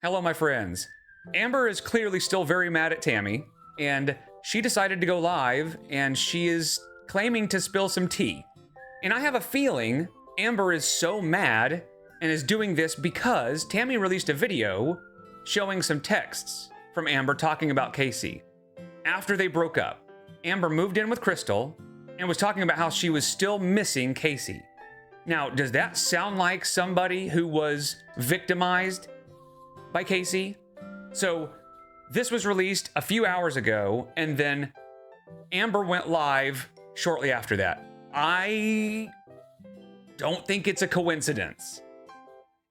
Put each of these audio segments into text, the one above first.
Hello, my friends. Amber is clearly still very mad at Tammie, and she decided to go live, and she is claiming to spill some tea. And I have a feeling Amber is so mad and is doing this because Tammie released a video showing some texts from Amber talking about Casey. After they broke up, Amber moved in with Crystal and was talking about how she was still missing Casey. Now, does that sound like somebody who was victimized by Casey? So this was released a few hours ago, and then Amber went live shortly after that. I don't think it's a coincidence.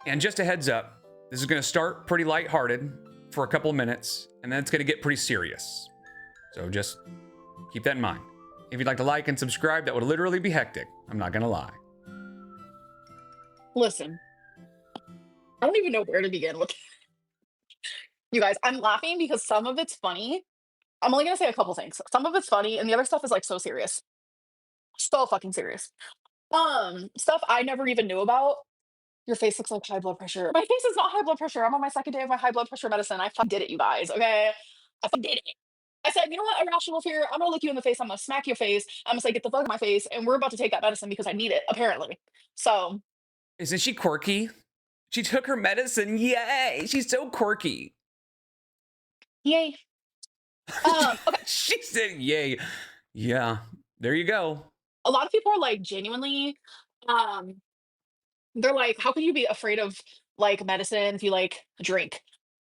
And just a heads up, this is going to start pretty lighthearted for a couple of minutes, and then it's going to get pretty serious. So just keep that in mind. If you'd like to like and subscribe, that would literally be hectic. I'm not going to lie. Listen, I don't even know where to begin with. You guys, I'm laughing because some of it's funny. I'm only gonna say a couple things. Some of it's funny, and the other stuff is like so serious. So fucking serious. Stuff I never even knew about. Your face looks like high blood pressure. My face is not high blood pressure. I'm on my second day of my high blood pressure medicine. I fucking did it, you guys. Okay. I fucking did it. I said, you know what, irrational fear, I'm gonna look you in the face, I'm gonna smack your face, I'm gonna say, get the fuck out of my face, and we're about to take that medicine because I need it, apparently. So Isn't she quirky? She took her medicine. Yay! She's so quirky. yay. Okay. She said, yay. Yeah, there you go. A lot of people are like genuinely, um, they're like, how could you be afraid of like medicine if you like drink?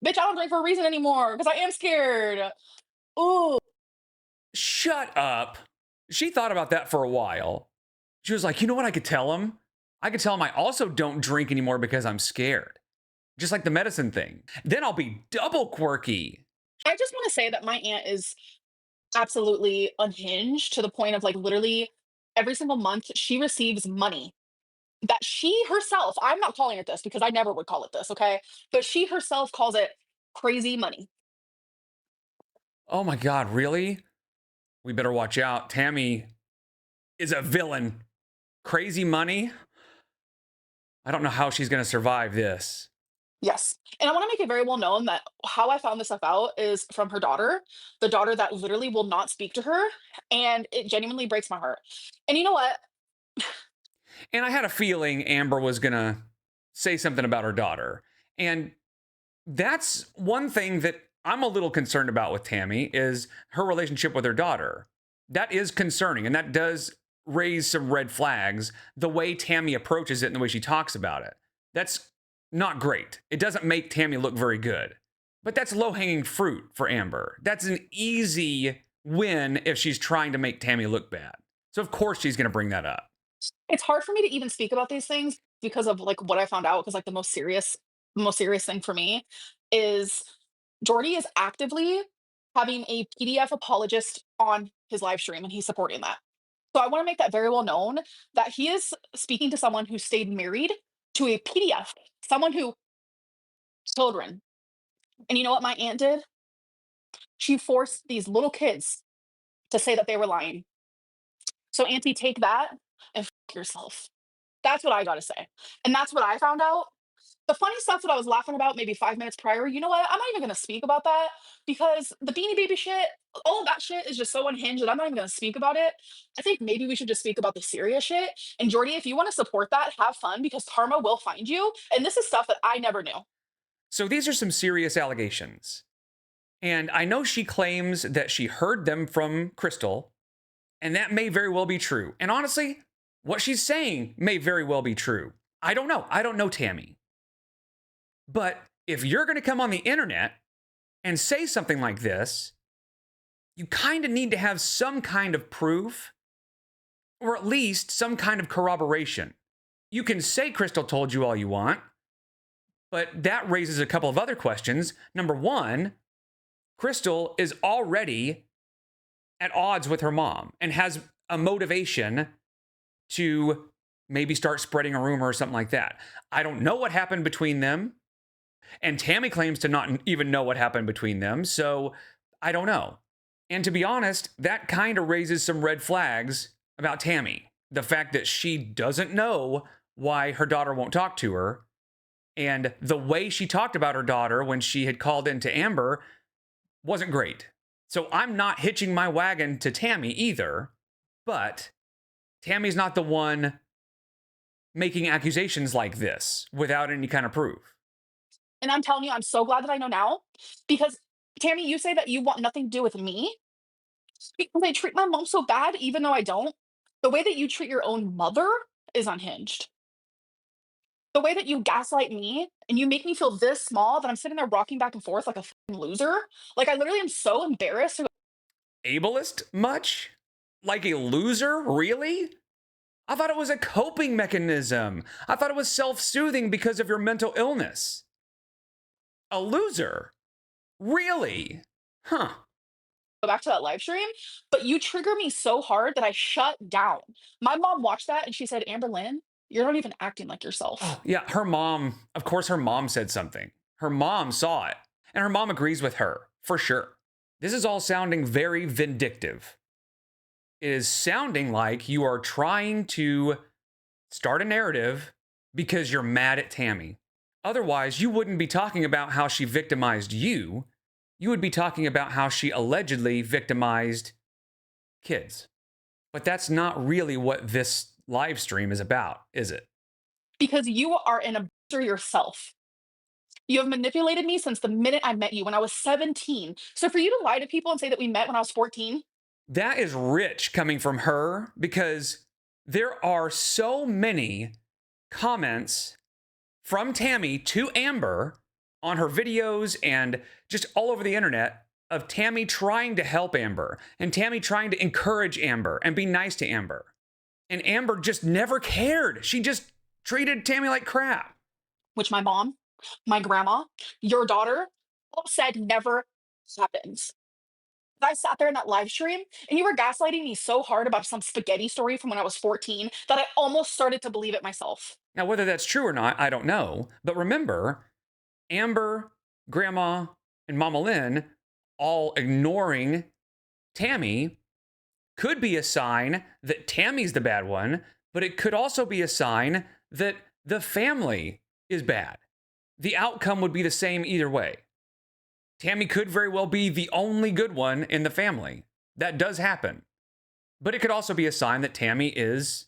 Bitch, I don't drink for a reason anymore because I am scared. Ooh. Shut up. She thought about that for a while. She was like, you know what I could tell him? I could tell him I also don't drink anymore because I'm scared. Just like the medicine thing. Then I'll be double quirky. I just want to say that my aunt is absolutely unhinged to the point of like literally every single month she receives money that she herself, I'm not calling it this because I never would call it this, okay? But she herself calls it crazy money. Oh my God, really? We better watch out. Tammie is a villain. Crazy money? I don't know how she's going to survive this. Yes. And I want to make it very well known that how I found this stuff out is from her daughter, the daughter that literally will not speak to her. And it genuinely breaks my heart. And you know what? And I had a feeling Amber was going to say something about her daughter. And that's one thing that I'm a little concerned about with Tammie is her relationship with her daughter. That is concerning, and that does raise some red flags, the way Tammie approaches it and the way she talks about it. That's not great. It doesn't make Tammie look very good. But that's low-hanging fruit for Amber. That's an easy win if she's trying to make Tammie look bad. So of course she's going to bring that up. It's hard for me to even speak about these things because of like what I found out. Because like the most serious thing for me is Jordy is actively having a PDF apologist on his live stream and he's supporting that. So I want to make that very well known that he is speaking to someone who stayed married to a PDF, someone who children. And you know what my aunt did? She forced these little kids to say that they were lying. So auntie, take that and yourself. That's what I gotta say. And that's what I found out. The funny stuff that I was laughing about maybe 5 minutes prior, you know what? I'm not even gonna speak about that because the Beanie Baby shit, all of that shit is just so unhinged that I'm not even gonna speak about it. I think maybe we should just speak about the serious shit. And Jordy, if you want to support that, have fun because karma will find you. And this is stuff that I never knew. So these are some serious allegations. And I know she claims that she heard them from Crystal, and that may very well be true. And honestly, what she's saying may very well be true. I don't know. I don't know Tammie. But if you're going to come on the internet and say something like this, you kind of need to have some kind of proof, or at least some kind of corroboration. You can say Crystal told you all you want, but that raises a couple of other questions. Number one, Crystal is already at odds with her mom and has a motivation to maybe start spreading a rumor or something like that. I don't know what happened between them. And Tammie claims to not even know what happened between them. So I don't know. And to be honest, that kind of raises some red flags about Tammie. The fact that she doesn't know why her daughter won't talk to her And the way she talked about her daughter when she had called into Amber wasn't great. So I'm not hitching my wagon to Tammie either, but Tammie's not the one making accusations like this without any kind of proof. And I'm telling you, I'm so glad that I know now because Tammie, you say that you want nothing to do with me because I treat my mom so bad, even though I don't. The way that you treat your own mother is unhinged. The way that you gaslight me and you make me feel this small that I'm sitting there rocking back and forth like a fucking loser. Like I literally am so embarrassed to Ableist much? Like a loser? Really? I thought it was a coping mechanism. I thought it was self soothing because of your mental illness. A loser? Really? Huh. go back to that live stream, but you trigger me so hard that I shut down. My mom watched that and she said, Amberlynn, you're not even acting like yourself. Oh, yeah, her mom, of course, her mom said something. Her mom saw it, and her mom agrees with her, for sure. This is all sounding very vindictive. It is sounding like you are trying to start a narrative because you're mad at Tammie. Otherwise, you wouldn't be talking about how she victimized you. You would be talking about how she allegedly victimized kids. But that's not really what this live stream is about, is it? Because you are an abuser yourself. You have manipulated me since the minute I met you when I was 17. So for you to lie to people and say that we met when I was 14, That is rich coming from her because there are so many comments from Tammie to Amber on her videos and just all over the internet of Tammie trying to help Amber and Tammie trying to encourage Amber and be nice to Amber. And Amber just never cared. She just treated Tammie like crap. which my mom, my grandma, your daughter all said never happens. I sat there in that live stream and you were gaslighting me so hard about some spaghetti story from when I was 14 that I almost started to believe it myself. Now, whether that's true or not, I don't know. But remember, Amber, Grandma, and Mama Lynn all ignoring Tammie could be a sign that Tammie's the bad one, but it could also be a sign that the family is bad. The outcome would be the same either way. Tammie could very well be the only good one in the family. That does happen. But it could also be a sign that Tammie is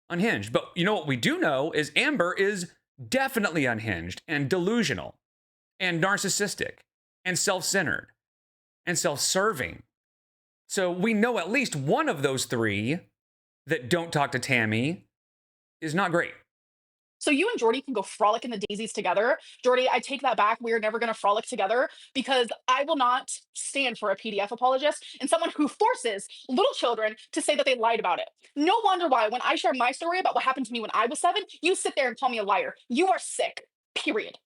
unhinged. But you know what we do know is Amber is definitely unhinged and delusional and narcissistic and self-centered and self-serving. So we know at least one of those three that don't talk to Tammie is not great. So you and Jordy can go frolic in the daisies together. Jordy, I take that back. We are never going to frolic together because I will not stand for a PDF apologist and someone who forces little children to say that they lied about it. No wonder why when I share my story about what happened to me when I was 7, you sit there and call me a liar. You are sick. Period.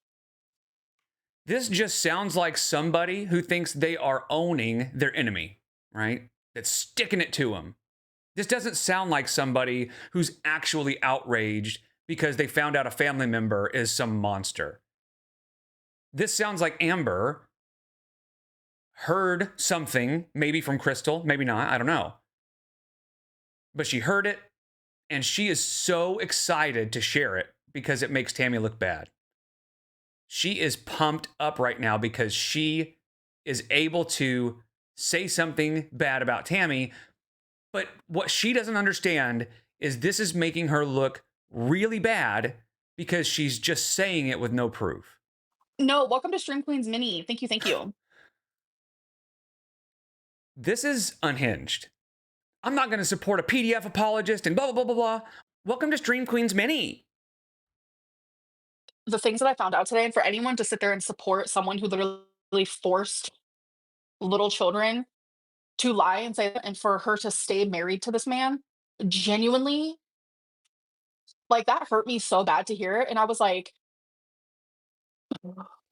This just sounds like somebody who thinks they are owning their enemy, right? That's sticking it to them. This doesn't sound like somebody who's actually outraged because they found out a family member is some monster. This sounds like Amber heard something, maybe from Crystal, maybe not, I don't know. But she heard it, and she is so excited to share it because it makes Tammie look bad. She is pumped up right now because she is able to say something bad about Tammie. But what she doesn't understand is this is making her look really bad because she's just saying it with no proof. No, welcome to Stream Queens Mini. Thank you. Thank you. This is unhinged. I'm not going to support a PDF apologist and blah, blah, blah, blah, blah. Welcome to Stream Queens Mini. The things that I found out today, and for anyone to sit there and support someone who literally forced little children to lie and say that, and for her to stay married to this man, genuinely, like that hurt me so bad to hear it. And I was like,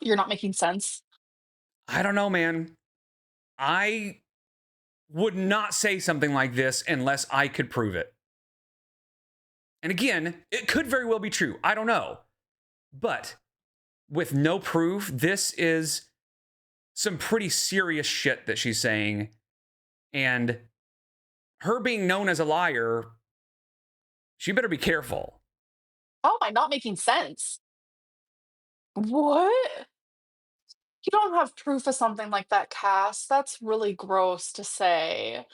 you're not making sense. I don't know, man. I would not say something like this unless I could prove it. And again, it could very well be true. I don't know. But with no proof, this is some pretty serious shit that she's saying. And her being known as a liar, she better be careful. How am I not making sense? What? You don't have proof of something like that, Cass. That's really gross to say.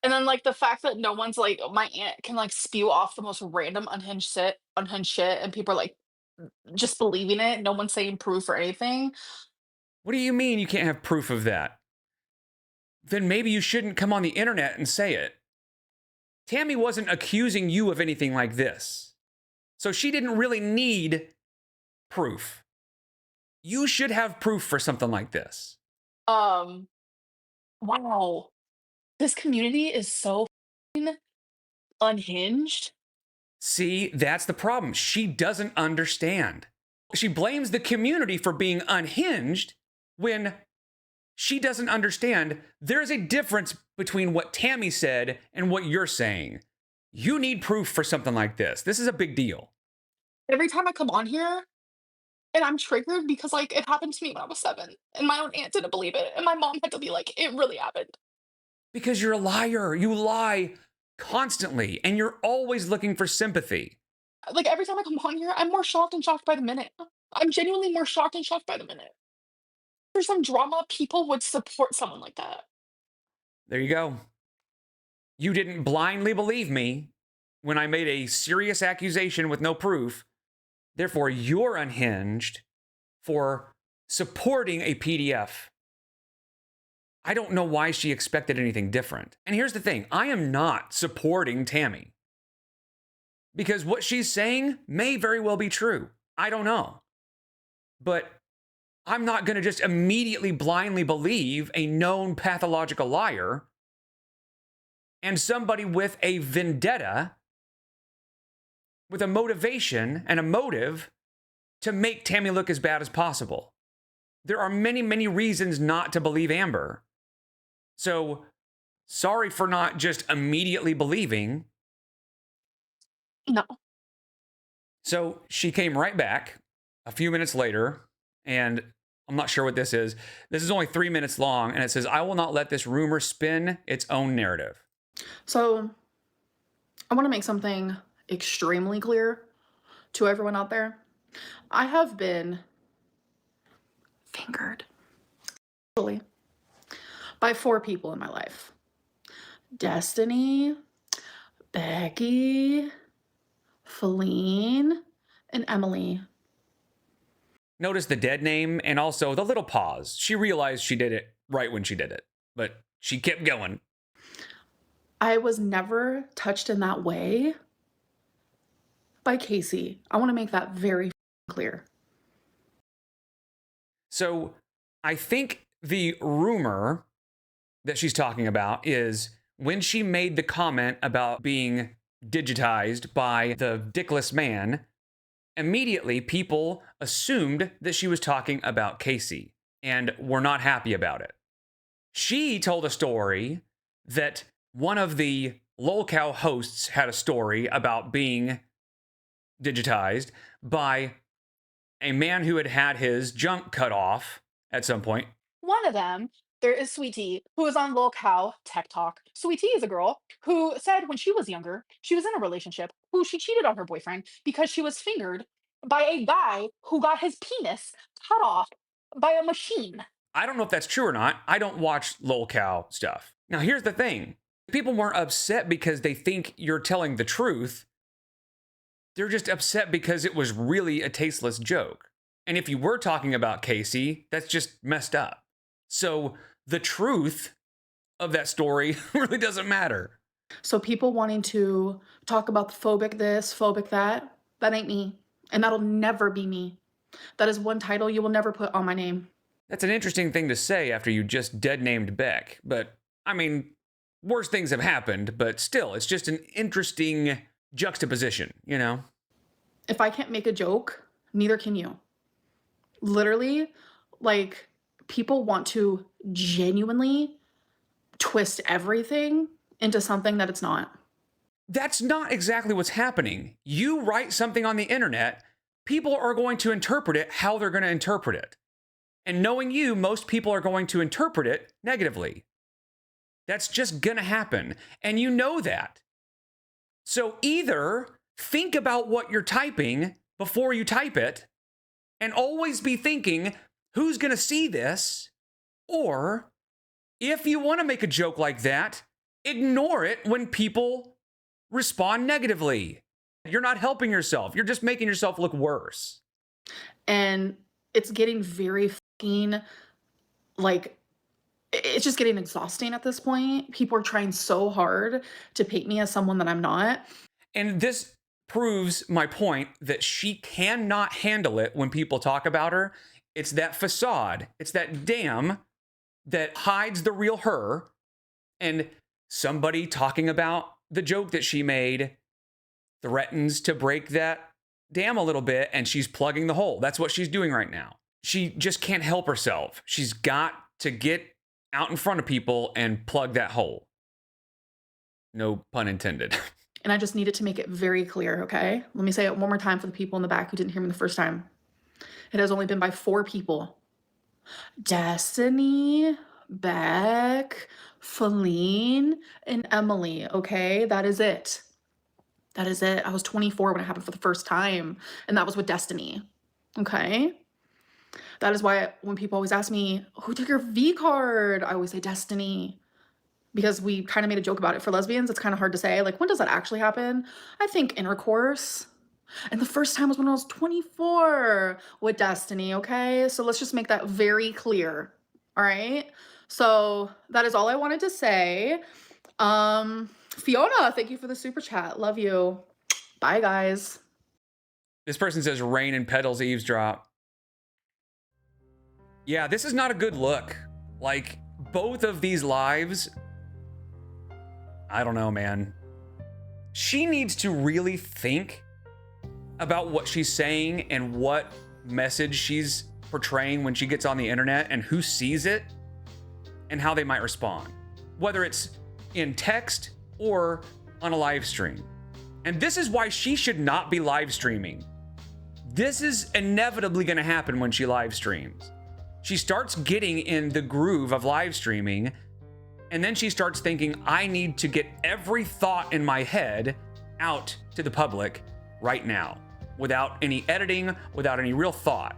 And then, like, the fact that no one's like, my aunt can like spew off the most random unhinged shit, and people are like just believing it. No one's saying proof or anything. What do you mean you can't have proof of that? Then maybe you shouldn't come on the internet and say it. Tammie wasn't accusing you of anything like this. So she didn't really need proof. You should have proof for something like this. Um, wow. This community is so f***ing unhinged. See, that's the problem. She doesn't understand. She blames the community for being unhinged when she doesn't understand there's a difference between what Tammie said and what you're saying. You need proof for something like this. This is a big deal. Every time I come on here, and I'm triggered because like it happened to me when I was 7, and my own aunt didn't believe it, and my mom had to be like, it really happened. Because you're a liar. You lie constantly, and you're always looking for sympathy. Like every time I come on here, I'm more shocked and shocked by the minute. I'm genuinely more shocked and shocked by the minute. For some drama, people would support someone like that. There you go. You didn't blindly believe me when I made a serious accusation with no proof. Therefore, you're unhinged for supporting a PDF. I don't know why she expected anything different. And here's the thing, I am not supporting Tammie. Because what she's saying may very well be true. I don't know. But I'm not going to just immediately blindly believe a known pathological liar and somebody with a vendetta, with a motivation and a motive to make Tammie look as bad as possible. There are many, many reasons not to believe Amber. So, sorry for not just immediately believing. No. So, she came right back a few minutes later, and I'm not sure what this is. This is only 3 minutes long, and it says, I will not let this rumor spin its own narrative. So, I want to make something extremely clear to everyone out there. I have been fingered actually by 4 people in my life. Destiny, Becky, Feline, and Emily. Notice the dead name and also the little pause. She realized she did it right when she did it, but she kept going. I was never touched in that way by Casey. I want to make that very clear. So I think the rumor that she's talking about is when she made the comment about being digitized by the dickless man, immediately people assumed that she was talking about Casey and were not happy about it. She told a story that one of the lolcow hosts had a story about being digitized by a man who had had his junk cut off at some point. One of them, there is Sweetie, who is on Lil Cow Tech Talk. Sweetie is a girl who said when she was younger, she was in a relationship, who she cheated on her boyfriend because she was fingered by a guy who got his penis cut off by a machine. I don't know if that's true or not. I don't watch lolcow stuff. Now, here's the thing. People weren't upset because they think you're telling the truth. They're just upset because it was really a tasteless joke. And if you were talking about Casey, that's just messed up. So the truth of that story really doesn't matter. So people wanting to talk about the phobic this, phobic that ain't me. And that'll never be me. That is one title you will never put on my name. That's an interesting thing to say after you just dead named Beck. But, I mean, worse things have happened, but still, it's just an interesting juxtaposition, you know? If I can't make a joke, neither can you. Literally, like, people want to genuinely twist everything into something that it's not. That's not exactly what's happening. You write something on the internet, people are going to interpret it how they're going to interpret it. And knowing you, most people are going to interpret it negatively. That's just going to happen. And you know that. So either think about what you're typing before you type it, and always be thinking, who's going to see this? Or if you want to make a joke like that, ignore it when people respond negatively. You're not helping yourself. You're just making yourself look worse. And it's getting very fucking, like, it's just getting exhausting at this point. People are trying so hard to paint me as someone that I'm not. And this proves my point that she cannot handle it when people talk about her. It's that facade. It's that dam that hides the real her. And somebody talking about the joke that she made threatens to break that dam a little bit, and she's plugging the hole. That's what she's doing right now. She just can't help herself. She's got to get out in front of people and plug that hole. No pun intended. And I just needed to make it very clear, okay? Let me say it one more time for the people in the back who didn't hear me the first time. It has only been by 4 people. Destiny, Beck, Feline, and Emily, okay? That is it. That is it. I was 24 when it happened for the first time, and that was with Destiny, okay? That is why when people always ask me, who took your V card? I always say Destiny. Because we kind of made a joke about it for lesbians. It's kind of hard to say. Like, when does that actually happen? I think intercourse. And the first time was when I was 24 with Destiny, okay? So let's just make that very clear, all right? So that is all I wanted to say. Fiona, thank you for the super chat. Love you. Bye, guys. This person says rain and petals eavesdrop. Yeah, this is not a good look. Like, both of these lives, I don't know, man. She needs to really think about what she's saying and what message she's portraying when she gets on the internet and who sees it and how they might respond, whether it's in text or on a live stream. And this is why she should not be live streaming. This is inevitably going to happen when she live streams. She starts getting in the groove of live streaming, and then she starts thinking, I need to get every thought in my head out to the public right now, without any editing, without any real thought.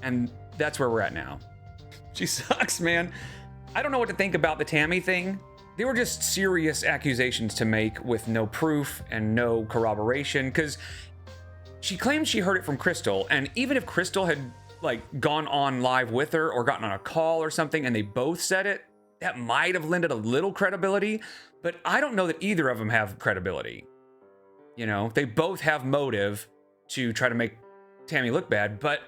And that's where we're at now. She sucks, man. I don't know what to think about the Tammie thing. They were just serious accusations to make with no proof and no corroboration, because she claims she heard it from Crystal, and even if Crystal had gone on live with her or gotten on a call or something and they both said it, that might have lended a little credibility, but I don't know that either of them have credibility. You know, they both have motive to try to make Tammie look bad, but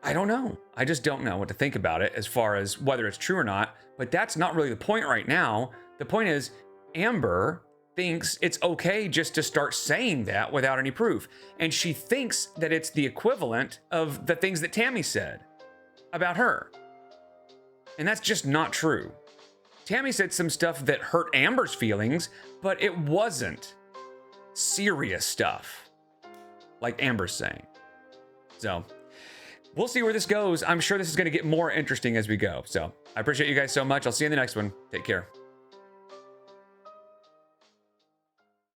I don't know. I just don't know what to think about it as far as whether it's true or not, but that's not really the point right now. The point is, Amber thinks it's okay just to start saying that without any proof. And she thinks that it's the equivalent of the things that Tammie said about her. And that's just not true. Tammie said some stuff that hurt Amber's feelings, but it wasn't serious stuff like Amber's saying. So we'll see where this goes. I'm sure this is going to get more interesting as we go. So I appreciate you guys so much. I'll see you in the next one. Take care.